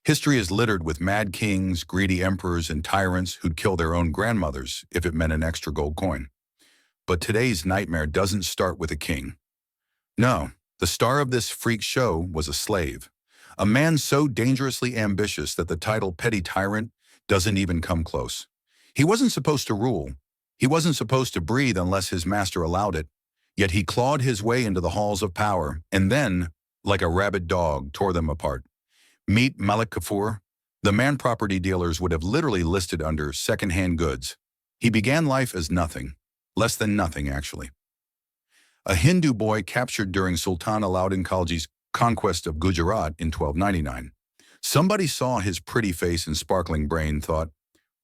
History is littered with mad kings, greedy emperors, and tyrants who'd kill their own grandmothers if it meant an extra gold coin. But today's nightmare doesn't start with a king. No, the star of this freak show was a slave. A man so dangerously ambitious that the title petty tyrant doesn't even come close. He wasn't supposed to rule. He wasn't supposed to breathe unless his master allowed it. Yet he clawed his way into the halls of power and then, like a rabid dog, tore them apart. Meet Malik Kafur. The man property dealers would have literally listed under second-hand goods. He began life as nothing. Less than nothing, actually. A Hindu boy captured during Sultan Alauddin Khilji's conquest of Gujarat in 1299. Somebody saw his pretty face and sparkling brain, thought,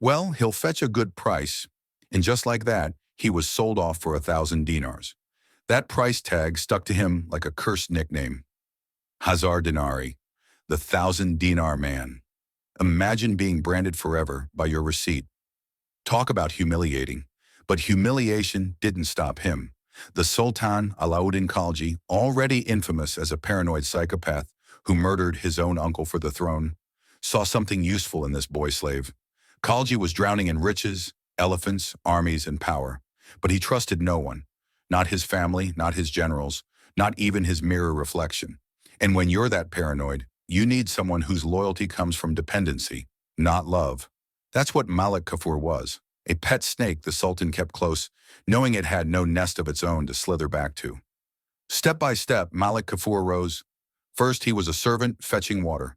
well, he'll fetch a good price. And just like that, he was sold off for 1,000 dinars. That price tag stuck to him like a cursed nickname. Hazar Dinari, the 1,000-dinar man. Imagine being branded forever by your receipt. Talk about humiliating. But humiliation didn't stop him. The Sultan Alauddin Khilji, already infamous as a paranoid psychopath who murdered his own uncle for the throne, saw something useful in this boy slave. Khilji was drowning in riches, elephants, armies, and power. But he trusted no one. Not his family, not his generals, not even his mirror reflection. And when you're that paranoid, you need someone whose loyalty comes from dependency, not love. That's what Malik Kafur was. A pet snake the Sultan kept close, knowing it had no nest of its own to slither back to. Step by step, Malik Kafur rose. First, he was a servant fetching water.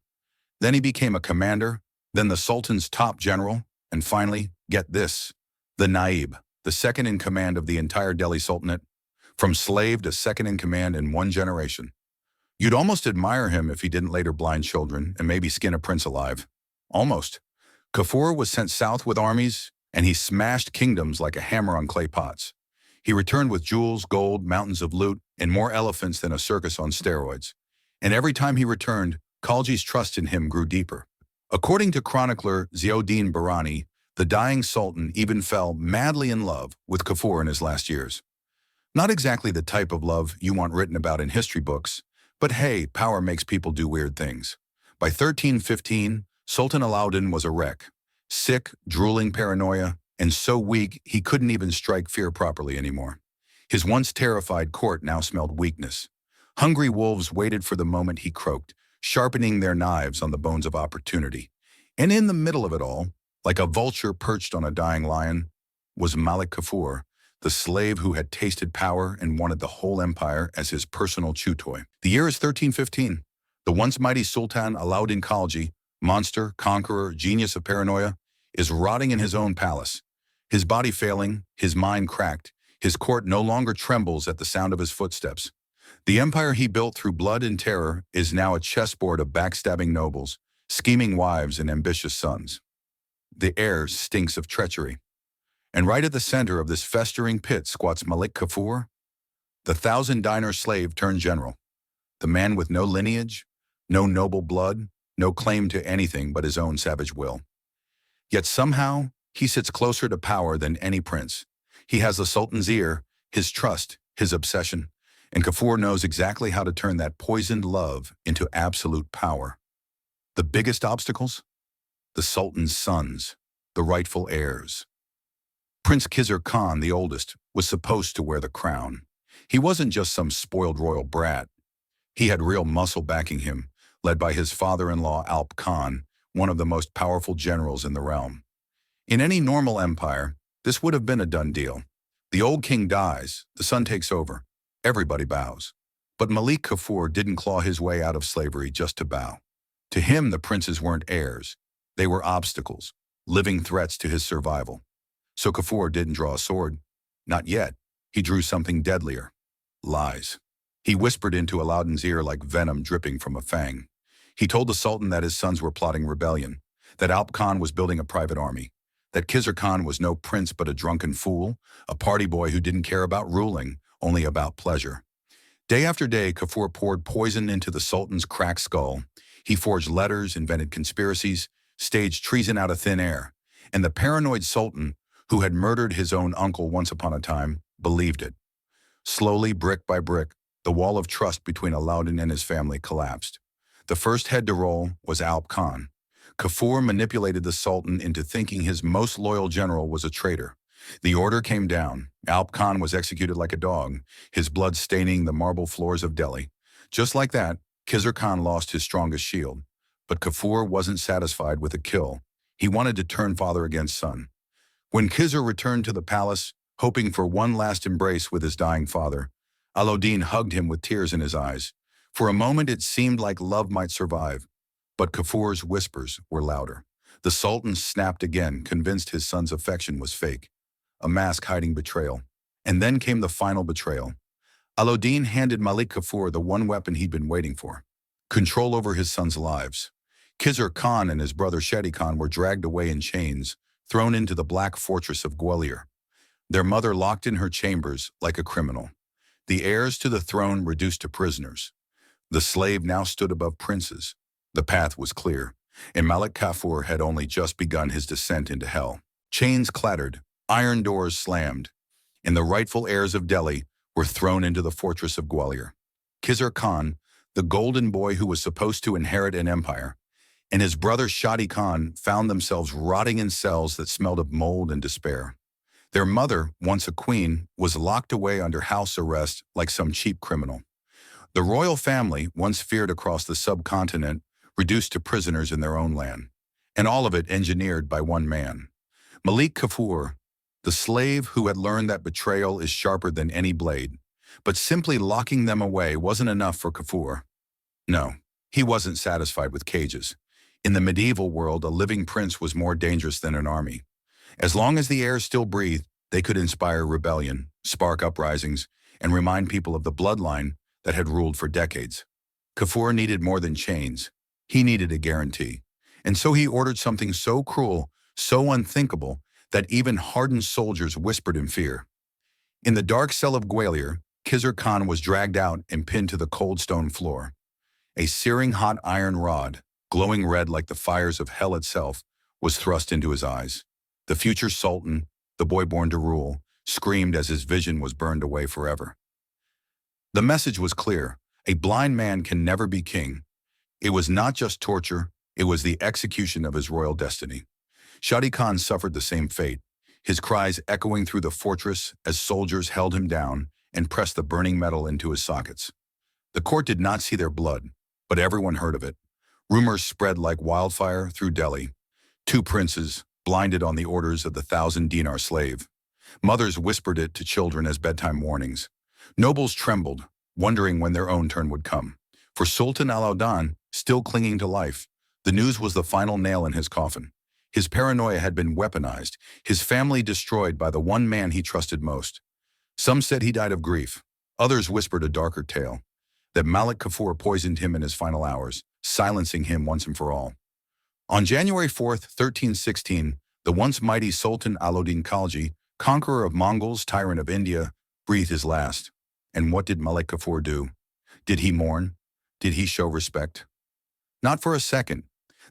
Then he became a commander, then the Sultan's top general, and finally, get this, the Naib, the second in command of the entire Delhi Sultanate, from slave to second in command in one generation. You'd almost admire him if he didn't later blind children and maybe skin a prince alive. Almost. Kafur was sent south with armies, and he smashed kingdoms like a hammer on clay pots. He returned with jewels, gold, mountains of loot, and more elephants than a circus on steroids. And every time he returned, Khalji's trust in him grew deeper. According to chronicler Ziauddin Barani, the dying sultan even fell madly in love with Kafur in his last years. Not exactly the type of love you want written about in history books, but hey, power makes people do weird things. By 1315, Sultan Alauddin was a wreck. Sick, drooling paranoia, and so weak he couldn't even strike fear properly anymore. His once terrified court now smelled weakness. Hungry wolves waited for the moment he croaked, sharpening their knives on the bones of opportunity. And in the middle of it all, like a vulture perched on a dying lion, was Malik Kafur, the slave who had tasted power and wanted the whole empire as his personal chew toy. The year is 1315. The once mighty Sultan Alauddin Khilji, monster, conqueror, genius of paranoia, is rotting in his own palace. His body failing, his mind cracked, his court no longer trembles at the sound of his footsteps. The empire he built through blood and terror is now a chessboard of backstabbing nobles, scheming wives, and ambitious sons. The air stinks of treachery. And right at the center of this festering pit squats Malik Kafur, the 1,000-dinar slave turned general. The man with no lineage, no noble blood, no claim to anything but his own savage will. Yet somehow, he sits closer to power than any prince. He has the Sultan's ear, his trust, his obsession, and Kafur knows exactly how to turn that poisoned love into absolute power. The biggest obstacles? The Sultan's sons, the rightful heirs. Prince Khizr Khan, the oldest, was supposed to wear the crown. He wasn't just some spoiled royal brat. He had real muscle backing him, led by his father-in-law Alp Khan, one of the most powerful generals in the realm. In any normal empire, this would have been a done deal. The old king dies, the son takes over. Everybody bows. But Malik Kafur didn't claw his way out of slavery just to bow. To him, the princes weren't heirs. They were obstacles, living threats to his survival. So Kafur didn't draw a sword. Not yet. He drew something deadlier. Lies. He whispered into Alauddin's ear like venom dripping from a fang. He told the Sultan that his sons were plotting rebellion, that Alp Khan was building a private army, that Khizr Khan was no prince but a drunken fool, a party boy who didn't care about ruling, only about pleasure. Day after day, Kafur poured poison into the Sultan's cracked skull. He forged letters, invented conspiracies, staged treason out of thin air. And the paranoid Sultan, who had murdered his own uncle once upon a time, believed it. Slowly, brick by brick, the wall of trust between Alauddin and his family collapsed. The first head to roll was Alp Khan, Kafur manipulated the Sultan into thinking his most loyal general was a traitor. The order came down. Alp Khan was executed like a dog, his blood staining the marble floors of Delhi. Just like that, Khizr Khan lost his strongest shield. But Kafur wasn't satisfied with a kill. He wanted to turn father against son. When Khizr returned to the palace, hoping for one last embrace with his dying father, Alauddin hugged him with tears in his eyes. For a moment it seemed like love might survive, but Kafur's whispers were louder. The Sultan snapped again, convinced his son's affection was fake, a mask hiding betrayal. And then came the final betrayal. Alauddin handed Malik Kafur the one weapon he'd been waiting for: control over his sons' lives. Khizr Khan and his brother Shadi Khan were dragged away in chains, thrown into the black fortress of Gwalior. Their mother locked in her chambers like a criminal. The heirs to the throne reduced to prisoners. The slave now stood above princes. The path was clear, and Malik Kafur had only just begun his descent into hell. Chains clattered, iron doors slammed, and the rightful heirs of Delhi were thrown into the fortress of Gwalior. Khizr Khan, the golden boy who was supposed to inherit an empire, and his brother Shadi Khan found themselves rotting in cells that smelled of mold and despair. Their mother, once a queen, was locked away under house arrest like some cheap criminal. The royal family, once feared across the subcontinent, reduced to prisoners in their own land, and all of it engineered by one man. Malik Kafur, the slave who had learned that betrayal is sharper than any blade. But simply locking them away wasn't enough for Kafur. No, he wasn't satisfied with cages. In the medieval world, a living prince was more dangerous than an army. As long as the heirs still breathed, they could inspire rebellion, spark uprisings, and remind people of the bloodline that had ruled for decades. Kafur needed more than chains. He needed a guarantee. And so he ordered something so cruel, so unthinkable, that even hardened soldiers whispered in fear. In the dark cell of Gwalior, Khizr Khan was dragged out and pinned to the cold stone floor. A searing hot iron rod, glowing red like the fires of hell itself, was thrust into his eyes. The future Sultan, the boy born to rule, screamed as his vision was burned away forever. The message was clear: a blind man can never be king. It was not just torture, it was the execution of his royal destiny. Shadi Khan suffered the same fate, his cries echoing through the fortress as soldiers held him down and pressed the burning metal into his sockets. The court did not see their blood, but everyone heard of it. Rumors spread like wildfire through Delhi. Two princes, blinded on the orders of the 1,000-dinar slave. Mothers whispered it to children as bedtime warnings. Nobles trembled, wondering when their own turn would come. For Sultan Alauddin, still clinging to life, the news was the final nail in his coffin. His paranoia had been weaponized, his family destroyed by the one man he trusted most. Some said he died of grief. Others whispered a darker tale, that Malik Kafur poisoned him in his final hours, silencing him once and for all. On January 4th, 1316, the once mighty Sultan Alauddin Khilji, conqueror of Mongols, tyrant of India, breathed his last. And what did Malik Kafur do? Did he mourn? Did he show respect? Not for a second.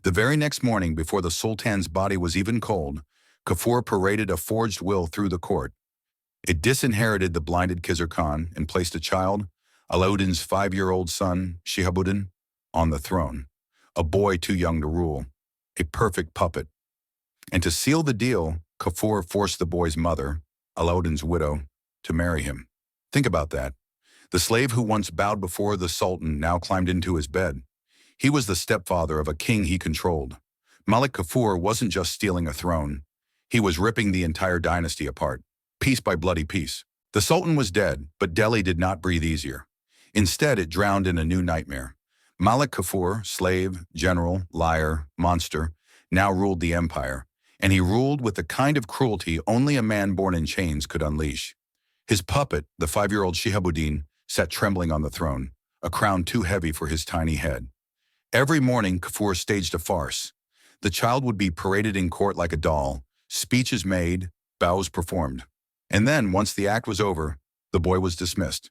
The very next morning, before the Sultan's body was even cold, Kafur paraded a forged will through the court. It disinherited the blinded Khizr Khan and placed a child, Alauddin's 5-year-old son, Shihabuddin, on the throne. A boy too young to rule. A perfect puppet. And to seal the deal, Kafur forced the boy's mother, Alauddin's widow, to marry him. Think about that. The slave who once bowed before the Sultan now climbed into his bed. He was the stepfather of a king he controlled. Malik Kafur wasn't just stealing a throne. He was ripping the entire dynasty apart, piece by bloody piece. The Sultan was dead, but Delhi did not breathe easier. Instead, it drowned in a new nightmare. Malik Kafur, slave, general, liar, monster, now ruled the empire, and he ruled with the kind of cruelty only a man born in chains could unleash. His puppet, the 5-year-old Shihabuddin, sat trembling on the throne, a crown too heavy for his tiny head. Every morning, Kafur staged a farce. The child would be paraded in court like a doll, speeches made, bows performed. And then, once the act was over, the boy was dismissed.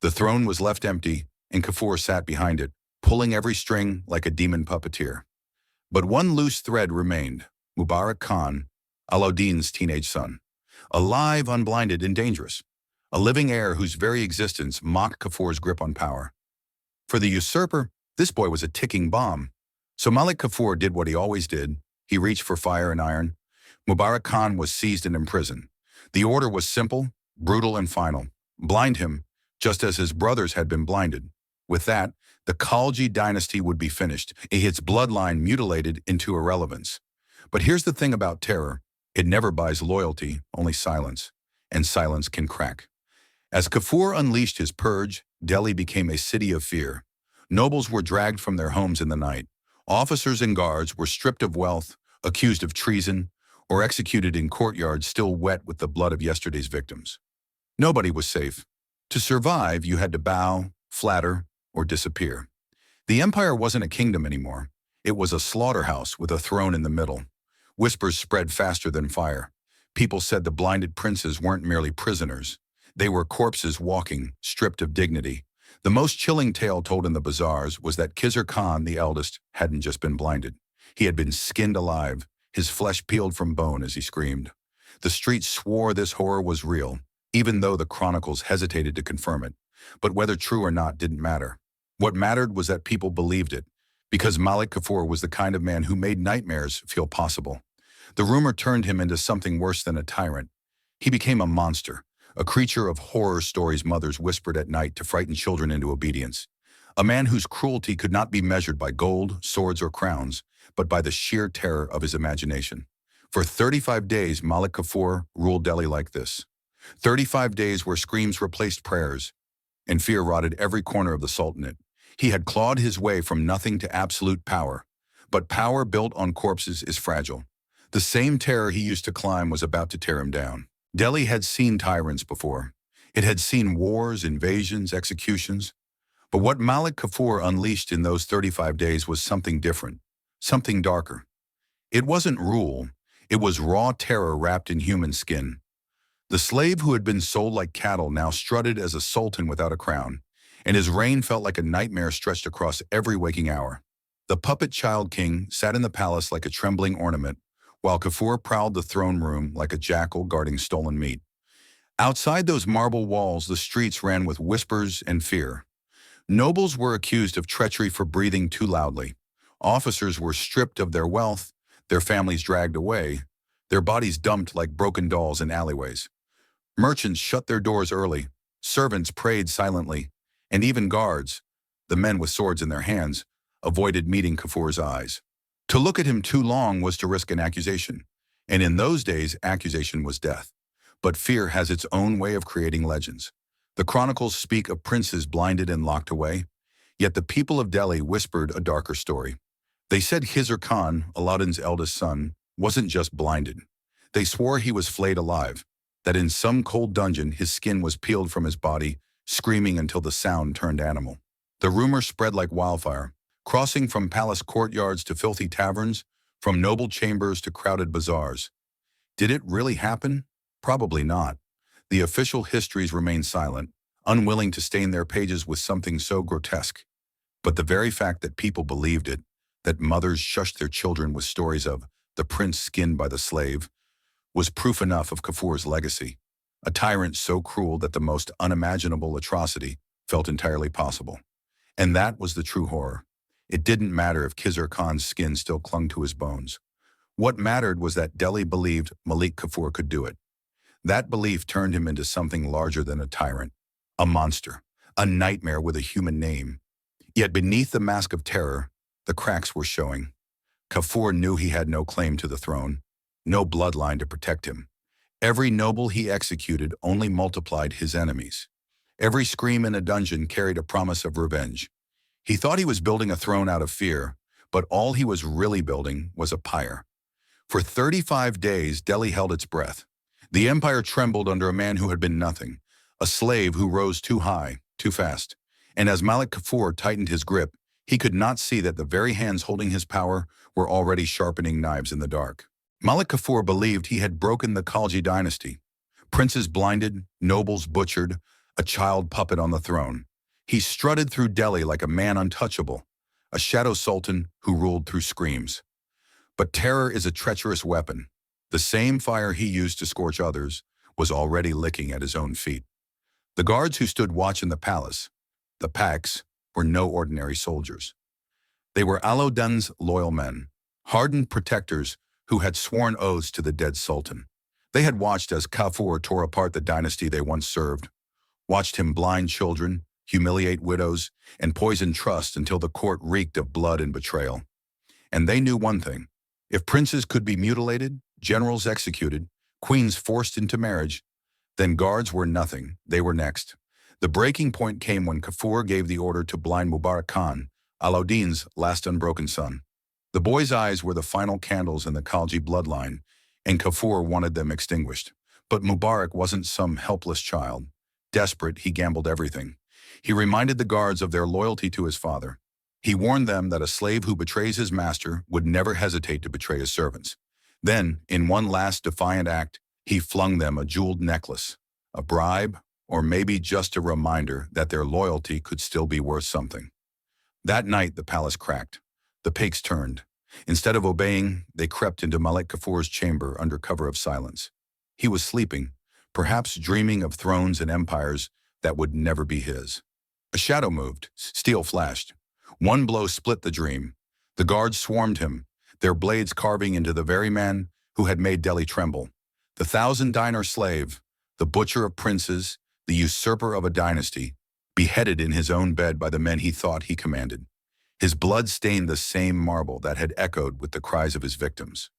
The throne was left empty, and Kafur sat behind it, pulling every string like a demon puppeteer. But one loose thread remained: Mubarak Khan, Alauddin's teenage son. Alive, unblinded, and dangerous. A living heir whose very existence mocked Kafur's grip on power. For the usurper, this boy was a ticking bomb. So Malik Kafur did what he always did. He reached for fire and iron. Mubarak Khan was seized and imprisoned. The order was simple, brutal, and final. Blind him, just as his brothers had been blinded. With that, the Khalji dynasty would be finished, its bloodline mutilated into irrelevance. But here's the thing about terror. It never buys loyalty, only silence. And silence can crack. As Kafur unleashed his purge, Delhi became a city of fear. Nobles were dragged from their homes in the night. Officers and guards were stripped of wealth, accused of treason, or executed in courtyards still wet with the blood of yesterday's victims. Nobody was safe. To survive, you had to bow, flatter, or disappear. The empire wasn't a kingdom anymore. It was a slaughterhouse with a throne in the middle. Whispers spread faster than fire. People said the blinded princes weren't merely prisoners. They were corpses walking, stripped of dignity. The most chilling tale told in the bazaars was that Khizr Khan, the eldest, hadn't just been blinded. He had been skinned alive, his flesh peeled from bone as he screamed. The streets swore this horror was real, even though the chronicles hesitated to confirm it. But whether true or not didn't matter. What mattered was that people believed it, because Malik Kafur was the kind of man who made nightmares feel possible. The rumor turned him into something worse than a tyrant. He became a monster, a creature of horror stories mothers whispered at night to frighten children into obedience. A man whose cruelty could not be measured by gold, swords, or crowns, but by the sheer terror of his imagination. For 35 days, Malik Kafur ruled Delhi like this. 35 days where screams replaced prayers, and fear rotted every corner of the Sultanate. He had clawed his way from nothing to absolute power. But power built on corpses is fragile. The same terror he used to climb was about to tear him down. Delhi had seen tyrants before. It had seen wars, invasions, executions. But what Malik Kafur unleashed in those 35 days was something different, something darker. It wasn't rule. It was raw terror wrapped in human skin. The slave who had been sold like cattle now strutted as a sultan without a crown, and his reign felt like a nightmare stretched across every waking hour. The puppet child king sat in the palace like a trembling ornament, while Kafur prowled the throne room like a jackal guarding stolen meat. Outside those marble walls, the streets ran with whispers and fear. Nobles were accused of treachery for breathing too loudly. Officers were stripped of their wealth, their families dragged away, their bodies dumped like broken dolls in alleyways. Merchants shut their doors early, servants prayed silently, and even guards, the men with swords in their hands, avoided meeting Kafur's eyes. To look at him too long was to risk an accusation, and in those days, accusation was death. But fear has its own way of creating legends. The chronicles speak of princes blinded and locked away, yet the people of Delhi whispered a darker story. They said Khizr Khan, Alauddin's eldest son, wasn't just blinded. They swore he was flayed alive, that in some cold dungeon his skin was peeled from his body, screaming until the sound turned animal. The rumor spread like wildfire, crossing from palace courtyards to filthy taverns, from noble chambers to crowded bazaars. Did it really happen? Probably not. The official histories remain silent, unwilling to stain their pages with something so grotesque. But the very fact that people believed it, that mothers shushed their children with stories of the prince skinned by the slave, was proof enough of Kafur's legacy, a tyrant so cruel that the most unimaginable atrocity felt entirely possible. And that was the true horror. It didn't matter if Khizr Khan's skin still clung to his bones. What mattered was that Delhi believed Malik Kafur could do it. That belief turned him into something larger than a tyrant, a monster, a nightmare with a human name. Yet beneath the mask of terror, the cracks were showing. Kafur knew he had no claim to the throne, no bloodline to protect him. Every noble he executed only multiplied his enemies. Every scream in a dungeon carried a promise of revenge. He thought he was building a throne out of fear, but all he was really building was a pyre. For 35 days, Delhi held its breath. The empire trembled under a man who had been nothing, a slave who rose too high, too fast. And as Malik Kafur tightened his grip, he could not see that the very hands holding his power were already sharpening knives in the dark. Malik Kafur believed he had broken the Khalji dynasty. Princes blinded, nobles butchered, a child puppet on the throne. He strutted through Delhi like a man untouchable, a shadow sultan who ruled through screams. But terror is a treacherous weapon. The same fire he used to scorch others was already licking at his own feet. The guards who stood watch in the palace, the packs, were no ordinary soldiers. They were Alauddin's loyal men, hardened protectors who had sworn oaths to the dead Sultan. They had watched as Kafur tore apart the dynasty they once served, watched him blind children, humiliate widows, and poison trust until the court reeked of blood and betrayal. And they knew one thing: if princes could be mutilated, generals executed, queens forced into marriage, then guards were nothing. They were next. The breaking point came when Kafur gave the order to blind Mubarak Khan, Alauddin's last unbroken son. The boy's eyes were the final candles in the Khilji bloodline, and Kafur wanted them extinguished. But Mubarak wasn't some helpless child. Desperate, he gambled everything. He reminded the guards of their loyalty to his father. He warned them that a slave who betrays his master would never hesitate to betray his servants. Then, in one last defiant act, he flung them a jeweled necklace, a bribe, or maybe just a reminder that their loyalty could still be worth something. That night, the palace cracked. The Pakes turned. Instead of obeying, they crept into Malik Kafur's chamber under cover of silence. He was sleeping, perhaps dreaming of thrones and empires that would never be his. A shadow moved. Steel flashed. One blow split the dream. The guards swarmed him, their blades carving into the very man who had made Delhi tremble. The 1,000-dinar slave, the butcher of princes, the usurper of a dynasty, beheaded in his own bed by the men he thought he commanded. His blood stained the same marble that had echoed with the cries of his victims.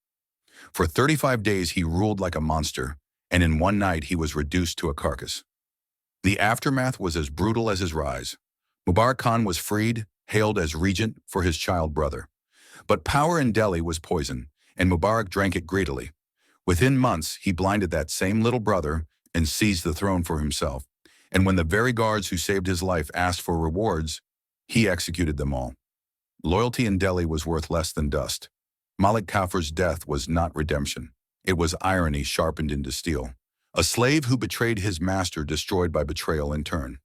For 35 days he ruled like a monster, and in one night he was reduced to a carcass. The aftermath was as brutal as his rise. Mubarak Khan was freed, hailed as regent for his child brother. But power in Delhi was poison, and Mubarak drank it greedily. Within months, he blinded that same little brother and seized the throne for himself. And when the very guards who saved his life asked for rewards, he executed them all. Loyalty in Delhi was worth less than dust. Malik Kafur's death was not redemption. It was irony sharpened into steel. A slave who betrayed his master destroyed by betrayal in turn.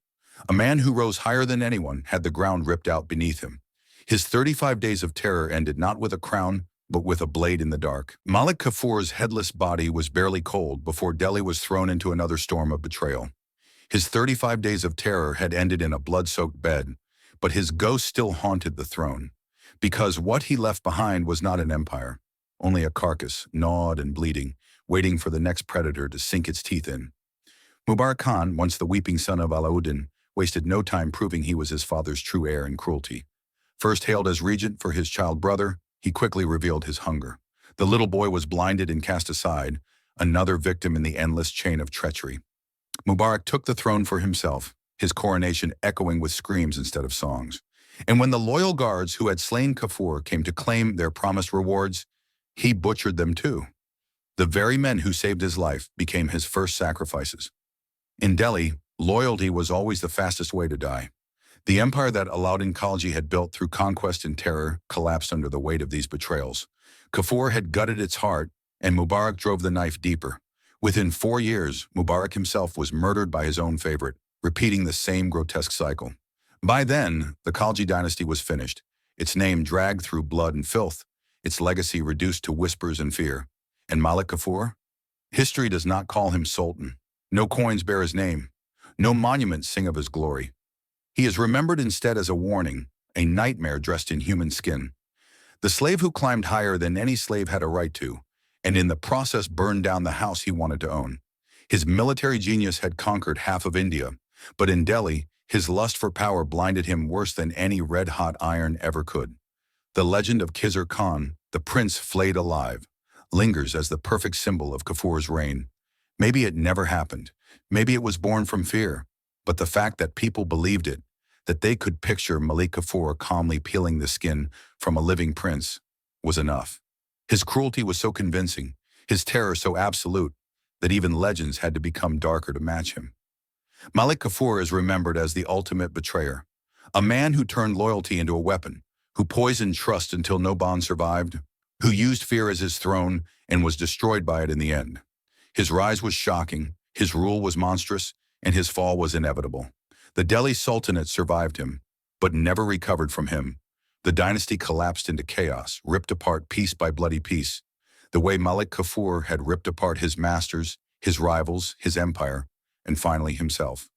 A man who rose higher than anyone had the ground ripped out beneath him. His 35 days of terror ended not with a crown, but with a blade in the dark. Malik Kafur's headless body was barely cold before Delhi was thrown into another storm of betrayal. His 35 days of terror had ended in a blood-soaked bed, but his ghost still haunted the throne. Because what he left behind was not an empire, only a carcass, gnawed and bleeding, waiting for the next predator to sink its teeth in. Mubarak Khan, once the weeping son of Alauddin, wasted no time proving he was his father's true heir in cruelty. First hailed as regent for his child brother, he quickly revealed his hunger. The little boy was blinded and cast aside, another victim in the endless chain of treachery. Mubarak took the throne for himself, his coronation echoing with screams instead of songs. And when the loyal guards who had slain Kafur came to claim their promised rewards, he butchered them too. The very men who saved his life became his first sacrifices. In Delhi, loyalty was always the fastest way to die. The empire that Alauddin Khilji had built through conquest and terror collapsed under the weight of these betrayals. Kafur had gutted its heart, and Mubarak drove the knife deeper. Within 4 years, Mubarak himself was murdered by his own favorite, repeating the same grotesque cycle. By then, the Khilji dynasty was finished, its name dragged through blood and filth, its legacy reduced to whispers and fear. And Malik Kafur? History does not call him Sultan. No coins bear his name. No monuments sing of his glory. He is remembered instead as a warning, a nightmare dressed in human skin. The slave who climbed higher than any slave had a right to, and in the process burned down the house he wanted to own. His military genius had conquered half of India, but in Delhi, his lust for power blinded him worse than any red-hot iron ever could. The legend of Khizr Khan, the prince flayed alive, lingers as the perfect symbol of Kafur's reign. Maybe it never happened. Maybe it was born from fear. But the fact that people believed it, that they could picture Malik Kafur calmly peeling the skin from a living prince, was enough. His cruelty was so convincing, his terror so absolute, that even legends had to become darker to match him. Malik Kafur is remembered as the ultimate betrayer, a man who turned loyalty into a weapon, who poisoned trust until no bond survived, who used fear as his throne and was destroyed by it in the end. His rise was shocking, his rule was monstrous, and his fall was inevitable. The Delhi Sultanate survived him, but never recovered from him. The dynasty collapsed into chaos, ripped apart piece by bloody piece, the way Malik Kafur had ripped apart his masters, his rivals, his empire, and finally himself.